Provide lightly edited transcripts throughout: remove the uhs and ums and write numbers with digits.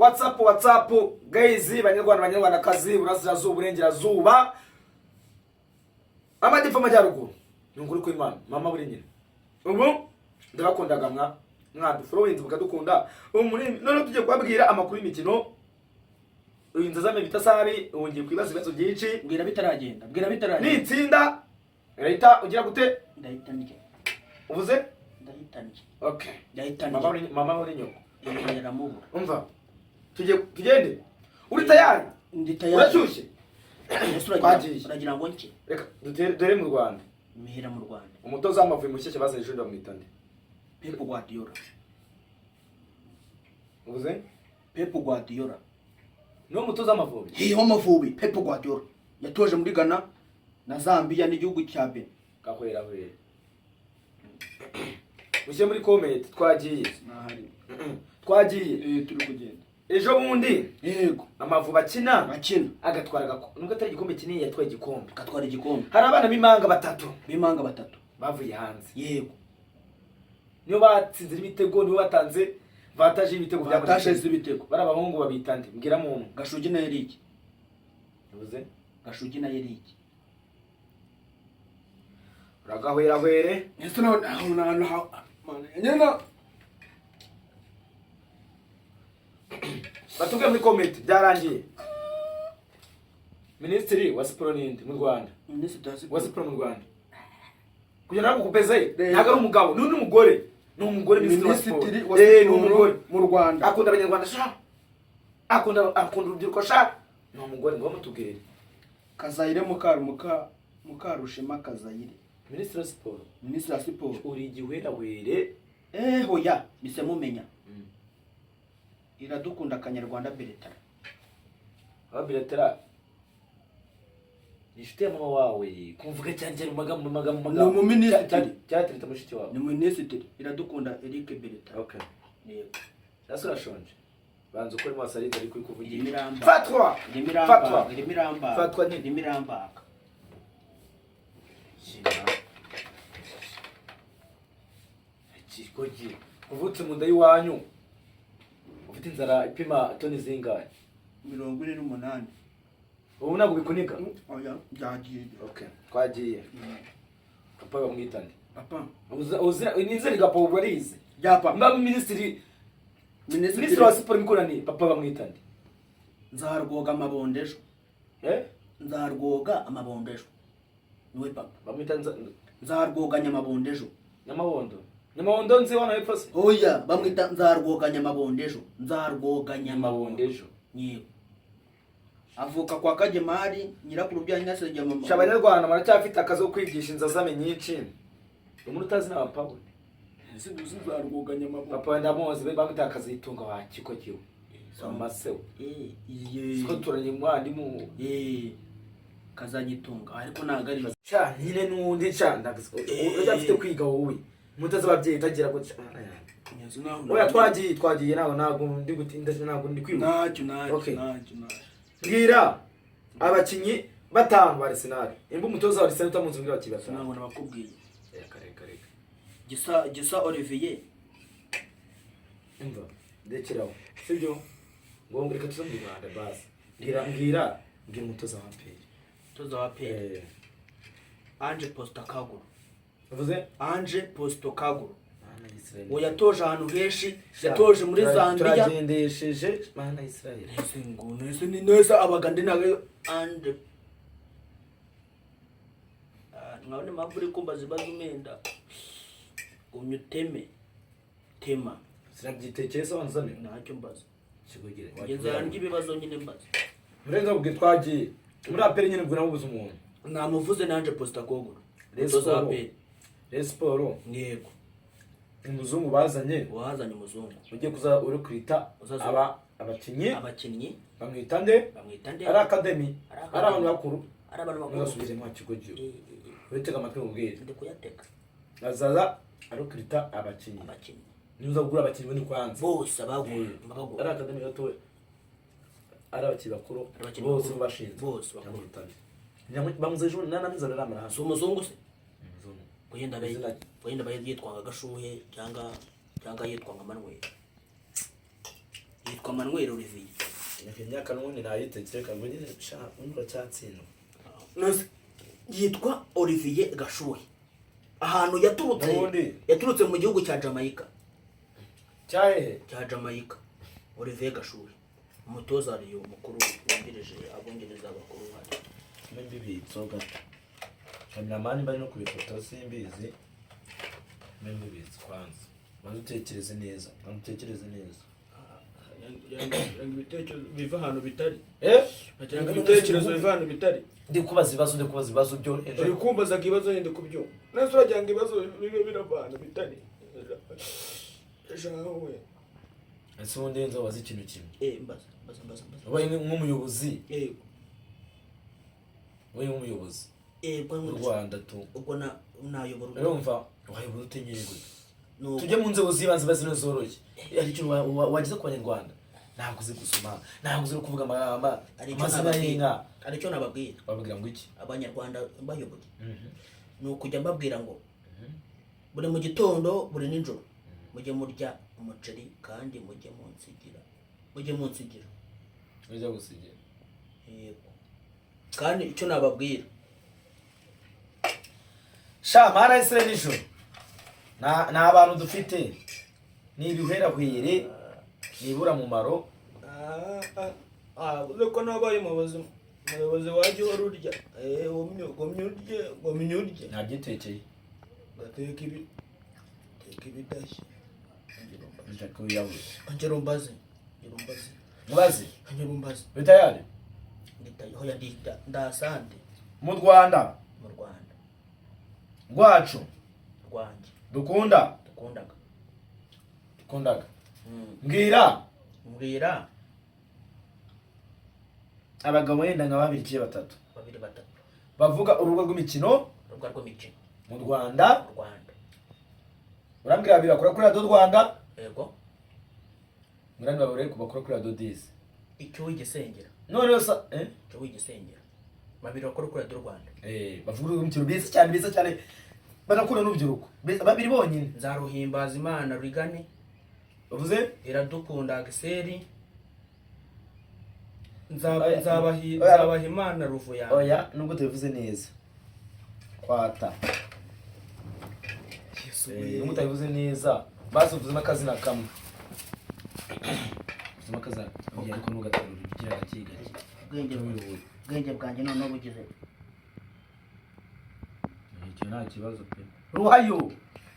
WhatsApp guys, banyarwandakazi burasirazuba uburengerazuba amajyepfo amajyaruguru nunguri ko Imana mama buri nyine ubu ndabakundaga mwadufollowing mukadukunda none tujye kubabwira amakuru y'imikino inzazame bitasabi wongeye kwibaza ibibazo byinshi bwira bitaragenda nitsinda leta ugira gute ndahita ndye uvuze ndahita ndye okay ndahita ndye mama uri nyoko yaramubura umva tugende uri tayari ndi tayari urashyushye uragira ngo nki reka dore mu Rwanda mihera mu Rwanda umutoza w'amavubi mushyashya bazanye ejo ndamwitande Pep Guardiola uvuze Pep Guardiola no umutoza w'amavubi w'amavubi Pep Guardiola yatoje muri Ghana na Zambia n'igihugu cya Benin kahwera mushyire muri comment twagiye twagiye turi kugenda ejo bundi yego amavubi akina agatwara nubwo atari igikombe kinini yatwaye igikombe gatwara igikombe hari abana b'imanga batatu bavuye hanze yego niyo batsinze ibitego niyo batanze vantage y'ibitego batashize ibitego bari abahungu babitande mbwira muntu Gashugi na Eric uvuze Gashugi na Eric uragahwera ese no nyina batubwiye muri comment byarangiye Minisitiri wa Siporo n'indi mu Rwanda wa Siporo mu Rwanda kugira ngo kupeze ntago ari umugabo n'undi mugore Minisitiri wa Siporo mu Rwanda akunda abanyarwanda sha akunda urubyiruko sha ni umugore ngo bamutubwire Kazayire Mukarushema Kazayire Minisitiri wa Siporo uri igihwera hoya bise mumenya iradukunda Kanyarwanda Beretara Beretara nishite mama wawe kumvuga cyane mu magambo no mu minisitiri cyatereta mushiki wawe ni minisitiri iradukunda Eric Beretara okay yego nasura shonje banzo kuri masaride ari kuvugira imiramba fatwa imiramba Chikoji uvutse mu nda yiwanyu ufite inzara ipima toni zingahe 48 ubu ntabwo bikunika oya byagiye okay twagiye papa bamwitande papa uzira inzira gapo barize yapa mba Minisitiri wa Siporo mikorani papa bamwitande nzarwoga amabondejo nzarwoga amabondejo niwe papa bamwitanze nzarwoga nyamabondejo Nyamabondo nzi wana epfose oya bamwita nzarwoga nyamabondejo yego avuka kwa Kagemari nyirakuru bya nyasenge mama Abanyarwanda baracyafite akazi ko kwigisha inzazame nyinshi umuntu utazi na papa we ese nzarwoga nyamabondejo papa ndamuzi bamwita akazi itunga wa kiko kiwe amasewe siko turanye mwandi mu kazanyitunga ariko nagari cha nyine nundi cha ndagizwe ujafite kwiga wowe mutaza abavyeyi tagira ko oya twagiye ntabwo ndi gutinda ntabwo ndi kwibuka nacyo bwira abakinyi batanu ba Arsenal imbu mutoza wa Arsenal utamunzi ngira bati batanu ntabwo nabakubwiye reka gisa Olivier imva ndekeraho sibyo ngo reka tuze mu Rwanda basi mbwira umutoza wa PL Ange Postacoglu uvuze Ange Postacoglu yatoje ahantu henshi yatoje muri Zambia turagendesheje mana Israel ese ni neza abagande nawe Ange ngabone maburi kumbaza bazumenda umyuteme tema sinabyitekerezo wanzane ntacyo mbaza kigugire ngeze hangi ibibazo nyine mbaza murenga bwe twagiye muri aperi nyine bwo nabuze umuntu namuvuze nanje Postacoglu Siporo yego umuzungu wazanye umuzungu ugiye kuza uri kwita abakinyi bamwita nde ari academy ari abantu bakuru ngasubije mu kigo giyo witega amatwi ubwire ndi kuyateka azaza ari kwita abakinyi niuza kugura abakinyi bone kwanza bose abagura ari academy gato ari abakinyi bakuru bose bashinze bose bakuru bamuze ejo nanamiza rama hasi umuzungu se Wenda yitwanga Gashuhe cyangwa yitwanga Manuel yitwa Manuel Olivier. imyaka n'ubundi nayitekeye ngo nyine sha unyura cyatsindwa. Nose yitwa Olivier Gashuhe. Ahantu yaturutse mu gihugu cya Jamaica. Cyahe Cya Jamaica. Olivier Gashuhe. Umutoza ariyo mukuru wungirije abongereza bakuru bari. Mbibitso gato. Cameraman bari no kubifoto simbizi. Mbibitso kwanza. Badutekereze neza. Ibitekerezo biva ahantu bitari. Ibitekerezo biva ahantu bitari. Ndi kubaza ibibazo byo ejo. Uri kumbaza ibibazo nyinde kubyo. Nase urajya ngo ibibazo bibe birava ahantu bitari. Jawe. Ese ubundi nzo wazi ikintu kimwe. Mbaza. Wowe nk'umuyobozi. Yego. Wowe nk'umuyobozi. Mu Rwanda tu. Ubwo nayobora. Urumva wayobora utenyeye gute? Tujye mu nzego zibanze bazino zoroshye. Ari cyo wagize ku Banyarwanda. Ntabwo uzi gusoma, ntabwo uzi kuvuga amazina y'inka. Ari cyo nababwira. Babwira ngo iki? Abanyarwanda bayoboye. No kujya mbabwira ngo buri mu gitondo buri ninjoro mujye murya umuceri kandi mujye munsigira. Ujya gusigira. Yego. Kandi icyo nababwira. Sha mara Israel nijoro. Na abantu dufite ni ibihera kwire nibura mu maro. Uko nabaye mubazi waje warurya. Gomyurye. Ntabyitekeye. Gateka ibidashye. Ndako yawe. Angero mbaze. Mubazi? Angero mbaze. Bitayari? Hoya ndita ndasande. Mu Rwanda. Rwacu. Rwanje. Dukundaga. Mbwira. Abagabo yenda nka 2 batatu. Bavuga urugo rw'imikino. Mu Rwanda. Urambwira babiri bakora kuri Radio Rwanda. Yego. Muranga babiri bakora kuri Radio Diz. Icyo wigisengera. None yosa Icyo wigisengera. Babiri bakora kuri Radio Rwanda. Bavuga urugo rw'imikino biza cyane. Banakura n'ubyiruko. Babiri bonyine. Nzaruhimbaza Imana Rigane. Uvuze? Iradukunda Giseri. Nzabaha Imana Ruvuya. Oya nubwo tubivuze neza. Kwata. Nubwo utabivuze neza. Basi uvuze akazina kamwe. Uvuze akazina. Oya ariko nugaterura ugira gakiga. Bwenge bwanjye none bugize. Icyo nta kibazo pe.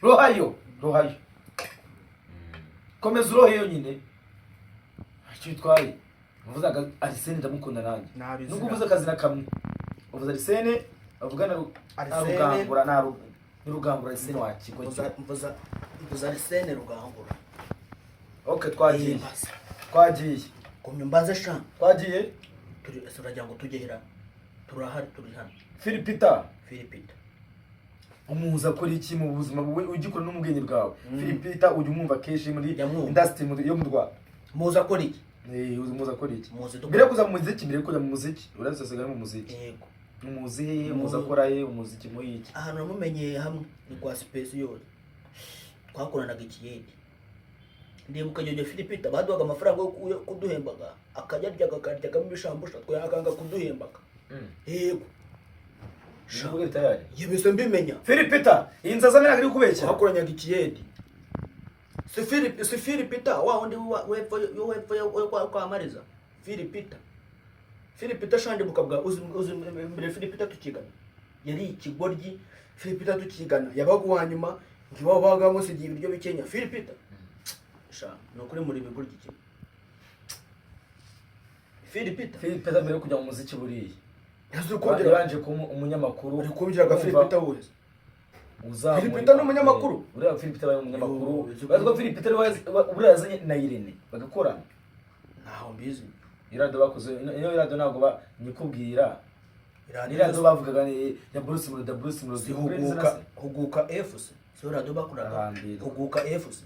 Rohayo. Komeza uroheyo nyine. Icyo bitwaye. Uvuze Arsene ndamukunda nanjye. Nubwo uvuze akazina kamwe. Uvuze Arsene, avugana Rugangura na Rugangura Arsene wakiko. Mvuze Arsene Rugangura. Okay twagiye. Komye mbaze sha. Twagiye. Turajya ngo tugehera. Turahari turi hano. Philipita. Umuza kuri iki mu buzima bwe ugikora n'umubwenge bwawe. Philipita ujye umwumva keshi muri industry yo mu Rwanda. Muza kuri iki? Muza kuri iki? Mbere kuza mu muziki, urazasegara mu muziki. Yego. Umuzi muza kora umuziki mu iki? Ahantu namumenye hamwe ni kwa Space yose. Twakoranaga ikiyedi. Ndibuka jojo Philipita baduhaga amafaranga yo kuduhembaga. Akajya kakajyagamo ibishambusha twakanga kuduhembaga. Yego. Shabuge tayari. Yebese mbimenya. Philipita, inzaza mina kari kubeshya. Hakoranyaga ikiyedi. Si Philipita wa undi wepfo kwa Mariza. Philipita shandi bukabwa uzi mbere Philipita tukigana. Yari ikigoryi Philipita tukigana. Yabaga wanyuma ngibabaga musigiye ibiryo bikenya Philipita. Sha no kuri muri bigoryi iki. Philipita mbere kujya mu muziki buriye. Yazo kongera banje ko umunyamakuru. Uri kumvira Philipita wese. Philipita n'umunyamakuru. Uriya Philipita baye umunyamakuru. Bazwa Philipita uriya yazanye na Irene bagakorana. Naho mbizi. Irado bakoze iyo irado nago banyikubwira. Irado bavugaga ya Bruce Melody huguka FC. So irado bakuraga huguka FC.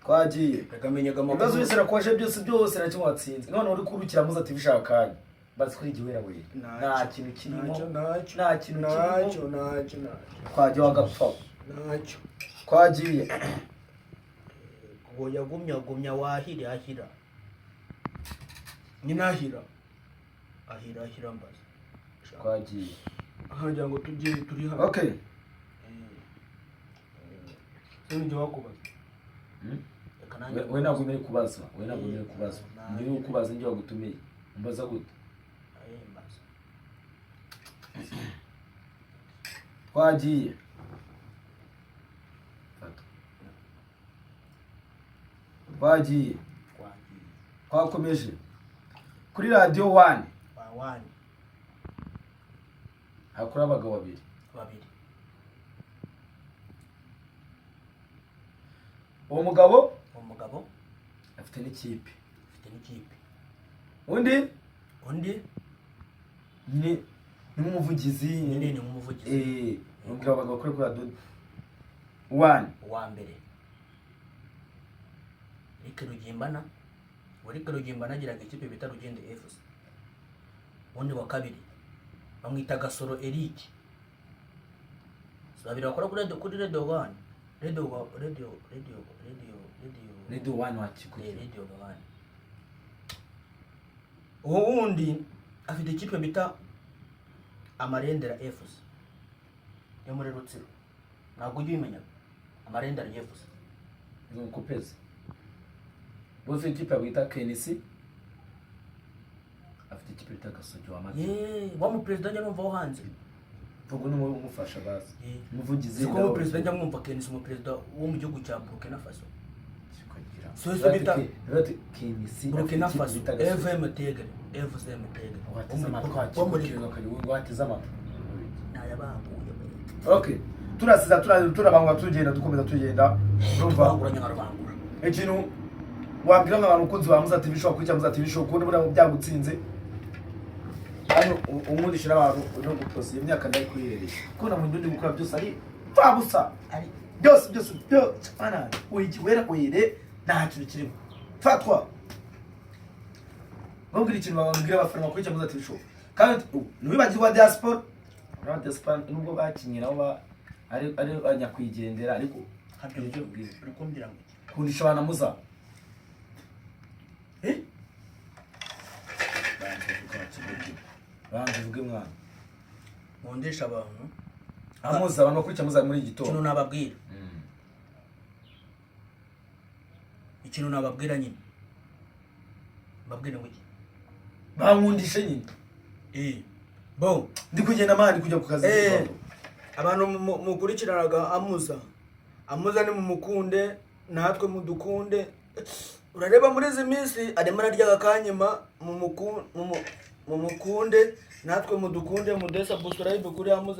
Twagiye. Yakamenyaga amakuru. Ibibazo bisera kwaje byose na kimwe watsinze. None uri kurukira muza ati bishaka. Bazi kuri giwera we. Nta kintu kirimo. Nta kintu kirimo. Kwaje wagapfa. nyine ahira mbaza twagiye ahangira ngo tujye turi hano. okay Sini jya wakubaza. we ntabwo umenye kubaza njye ukubaza njye wagutumiye mbaza gute mbaza twagiye twakomeje kuri radio 1 hakora abagabo babiri uwo mugabo afite n'ikipe undi ni nk'umuvugizi abagabo bakora kuri radio 1 uwa mbere Eric Rugimbana agiraga ikipe bita Rugende FC. Undi wa kabiri bamwita Gasoro Eric. Babiri bakora kuri Radio 1. Radio 1 wakikuye. Radio 1. Uwo wundi afite ikipe bita Amarendera FC. Yo muri Rutsiro. Ntabwo ujye umenya Amarendera FC. Nkupeze. Bose ikipe bita Kenisi afite ikipe bita Gasogi wa Mati. Wa mu president njya numva hanze. Vugo n'umufasha bazi. Umuvugizi ko mu president njya mwumva Kenisi mu president wo mu gihugu cya Burkina Faso. Sikagira. So bita Kenisi Burkina Faso FM Tegre. Wo muri wateza amatwi. Nayabanguye. Okay. Turabangwa tugenda urumva ikintu wabwira nk'abantu ukunze wa Muza TV show kuri Muza TV show kundi bura byagutsinze hano umundishira abantu no guposa imyaka ndayi kwirereye ko na mu ndundi gukora byose ari fabusa ari byose ana wera kwire nta kintu kirimo fatwa bambwira ikintu babwira abafana kuri Muza TV show kandi nibagirwa diaspora nubwo bakinyira ari anyakwigendera ariko habyo byo bwira ngo kundisha abana Muza banvuge mwana mundisha abantu amuza abantu bakurikiye Muza muri gitondo ikintu nababwira nyine babwire ngo iki bankundishe nyine bo ndi kugenda mani kujya ku kazi abantu mukurikiranaga amuza ni mumukunde natwe mudukunde urareba muri izi minsi arimo ararya akanyima mumukunde natwe mudukunde mudesa subscribe kuri Amuza.